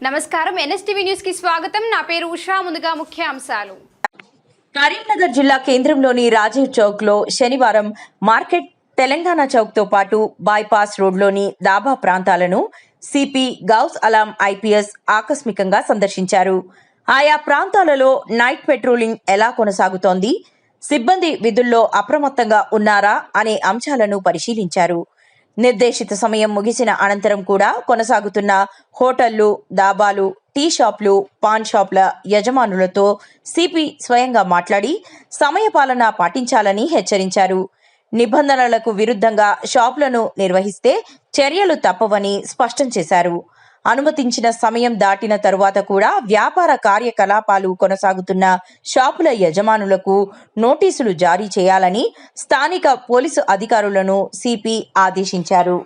నమస్కారం NSTV news కి స్వాగతం. నా పేరు ఉషా. ముందుగా ముఖ్య అంశాలు. కరీంనగర్ జిల్లా కేంద్రంలోని రాజీవ్ చౌక్ లో శనివారం మార్కెట్, తెలంగాణ చౌక్ తో పాటు బైపాస్ రోడ్లోని దాబా ప్రాంతాలను సిపి గౌస్ అలాం ఐపీఎస్ ఆకస్మికంగా సందర్శించారు. ఆయా ప్రాంతాలలో నైట్ పెట్రోలింగ్ ఎలా కొనసాగుతోంది, సిబ్బంది విధుల్లో అప్రమత్తంగా ఉన్నారా అనే అంశాలను పరిశీలించారు. నిర్దేశిత సమయం ముగిసిన అనంతరం కూడా కొనసాగుతున్న హోటళ్లు, దాబాలు, టీ షాప్లు, పాన్ షాప్ల యజమానులతో సిపి స్వయంగా మాట్లాడి సమయపాలన పాటించాలని హెచ్చరించారు. నిబంధనలకు విరుద్ధంగా షాపులను నిర్వహిస్తే చర్యలు తప్పవని స్పష్టం చేశారు. అనుమతించిన సమయం దాటిన తరువాత కూడా వ్యాపార కార్యకలాపాలు కొనసాగుతున్న షాపుల యజమానులకు నోటీసులు జారీ చేయాలని స్థానిక పోలీసు అధికారులను సిపి ఆదేశించారు.